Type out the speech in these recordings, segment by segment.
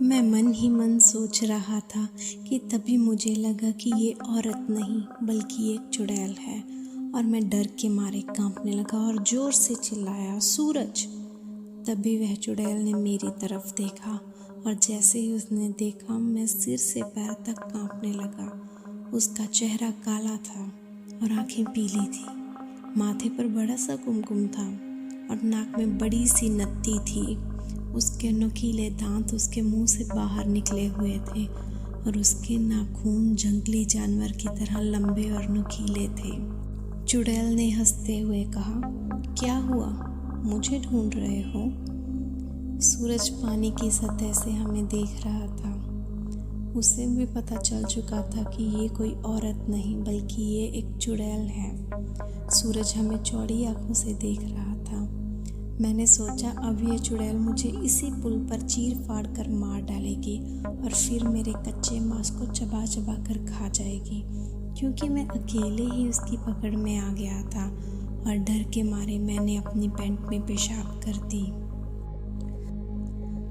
मैं मन ही मन सोच रहा था कि तभी मुझे लगा कि ये औरत नहीं बल्कि एक चुड़ैल है और मैं डर के मारे कांपने लगा और जोर से चिल्लाया, सूरज। तभी वह चुड़ैल ने मेरी तरफ देखा और जैसे ही उसने देखा मैं सिर से पैर तक कांपने लगा। उसका चेहरा काला था और आंखें पीली थी। माथे पर बड़ा सा कुमकुम था और नाक में बड़ी सी नत्ती थी। उसके नुकीले दांत उसके मुंह से बाहर निकले हुए थे और उसके नाखून जंगली जानवर की तरह लंबे और नुकीले थे। चुड़ैल ने हंसते हुए कहा, क्या हुआ, मुझे ढूंढ रहे हो? सूरज पानी की सतह से हमें देख रहा था। उसे भी पता चल चुका था कि ये कोई औरत नहीं बल्कि ये एक चुड़ैल है। सूरज हमें चौड़ी आंखों से देख रहा था। मैंने सोचा अब ये चुड़ैल मुझे इसी पुल पर चीर फाड़ कर मार डालेगी और फिर मेरे कच्चे मांस को चबा चबा कर खा जाएगी, क्योंकि मैं अकेले ही उसकी पकड़ में आ गया था और डर के मारे मैंने अपनी पैंट में पेशाब कर दी।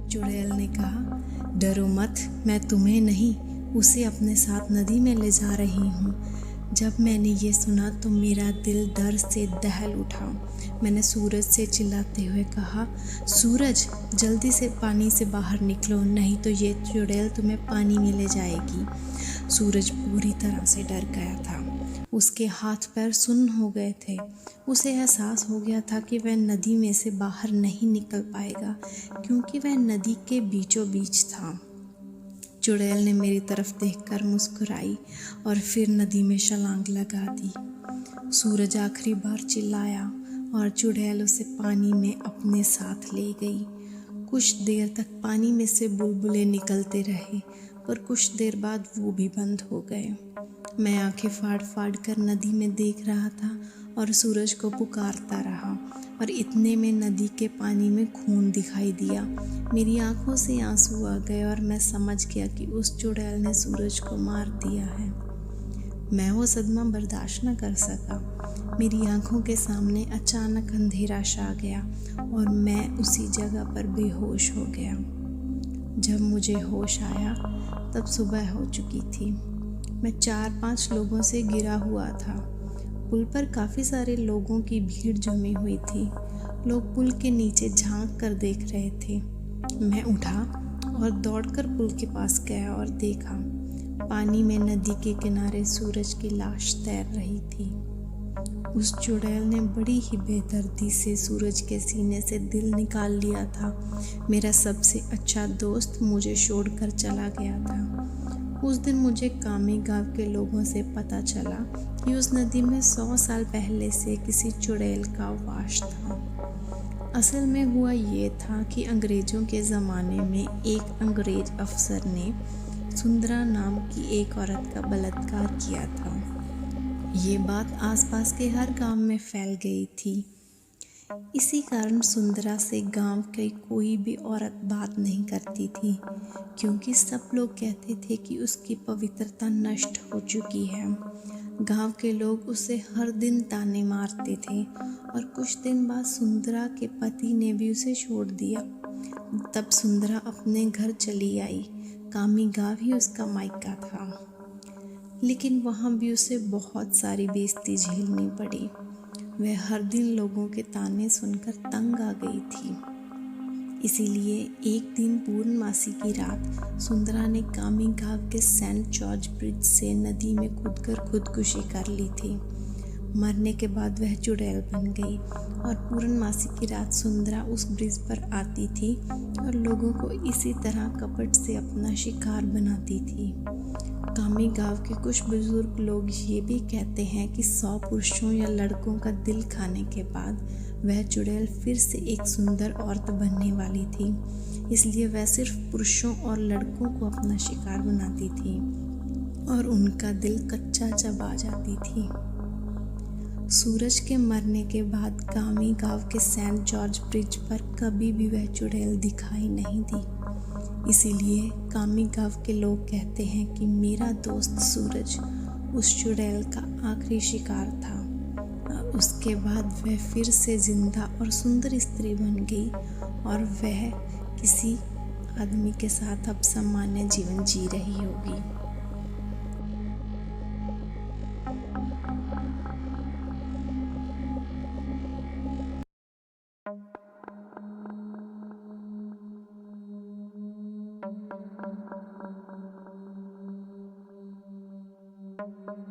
चुड़ैल ने कहा, डरो मत, मैं तुम्हें नहीं उसे अपने साथ नदी में ले जा रही हूँ। जब मैंने ये सुना तो मेरा दिल डर से दहल उठा। मैंने सूरज से चिल्लाते हुए कहा, सूरज जल्दी से पानी से बाहर निकलो, नहीं तो ये चुड़ैल तुम्हें पानी में ले जाएगी। सूरज पूरी तरह से डर गया था। उसके हाथ पैर सुन्न हो गए थे। उसे एहसास हो गया था कि वह नदी में से बाहर नहीं निकल पाएगा क्योंकि वह नदी के बीचों बीच था। चुड़ैल ने मेरी तरफ देखकर मुस्कुराई और फिर नदी में छलांग लगा दी। सूरज आखिरी बार चिल्लाया और चुड़ैल उसे पानी में अपने साथ ले गई। कुछ देर तक पानी में से बुलबुले निकलते रहे पर कुछ देर बाद वो भी बंद हो गए। मैं आंखें फाड़ फाड़ कर नदी में देख रहा था और सूरज को पुकारता रहा और इतने में नदी के पानी में खून दिखाई दिया। मेरी आंखों से आंसू आ गए और मैं समझ गया कि उस चुड़ैल ने सूरज को मार दिया है। मैं वो सदमा बर्दाश्त न कर सका। मेरी आंखों के सामने अचानक अंधेरा छा गया और मैं उसी जगह पर बेहोश हो गया। जब मुझे होश आया तब सुबह हो चुकी थी। मैं 4-5 लोगों से घिरा हुआ था। पुल पर काफ़ी सारे लोगों की भीड़ जमी हुई थी। लोग पुल के नीचे झांक कर देख रहे थे। मैं उठा और दौड़कर पुल के पास गया और देखा पानी में नदी के किनारे सूरज की लाश तैर रही थी। उस चुड़ैल ने बड़ी ही बेदर्दी से सूरज के सीने से दिल निकाल लिया था। मेरा सबसे अच्छा दोस्त मुझे छोड़कर चला गया था। उस दिन मुझे कामी गांव के लोगों से पता चला कि उस नदी में 100 साल पहले से किसी चुड़ैल का वास था। असल में हुआ ये था कि अंग्रेज़ों के ज़माने में एक अंग्रेज अफसर ने सुंदरा नाम की एक औरत का बलात्कार किया था। ये बात आसपास के हर गांव में फैल गई थी। इसी कारण सुंदरा से गांव की कोई भी औरत बात नहीं करती थी, क्योंकि सब लोग कहते थे कि उसकी पवित्रता नष्ट हो चुकी है। गांव के लोग उसे हर दिन ताने मारते थे और कुछ दिन बाद सुंदरा के पति ने भी उसे छोड़ दिया। तब सुंदरा अपने घर चली आई। कामी गांव ही उसका मायका था, लेकिन वहाँ भी उसे बहुत सारी बेइज्जती झेलनी पड़ी। वह हर दिन लोगों के ताने सुनकर तंग आ गई थी। इसीलिए एक दिन पूर्णमासी की रात सुंदरा ने कामी गांव के सेंट जॉर्ज ब्रिज से नदी में कूदकर खुदकुशी कर ली थी। मरने के बाद वह चुड़ैल बन गई और पूर्णमासी की रात सुंदरा उस ब्रिज पर आती थी और लोगों को इसी तरह कपट से अपना शिकार बनाती थी। कामी गांव के कुछ बुजुर्ग लोग ये भी कहते हैं कि 100 पुरुषों या लड़कों का दिल खाने के बाद वह चुड़ैल फिर से एक सुंदर औरत बनने वाली थी। इसलिए वह सिर्फ पुरुषों और लड़कों को अपना शिकार बनाती थी और उनका दिल कच्चा चबा जाती थी। सूरज के मरने के बाद कामी गांव के सेंट जॉर्ज ब्रिज पर कभी भी वह चुड़ैल दिखाई नहीं दी। इसीलिए कामी गांव के लोग कहते हैं कि मेरा दोस्त सूरज उस चुड़ैल का आखिरी शिकार था। उसके बाद वह फिर से जिंदा और सुंदर स्त्री बन गई और वह किसी आदमी के साथ अब सामान्य जीवन जी रही होगी।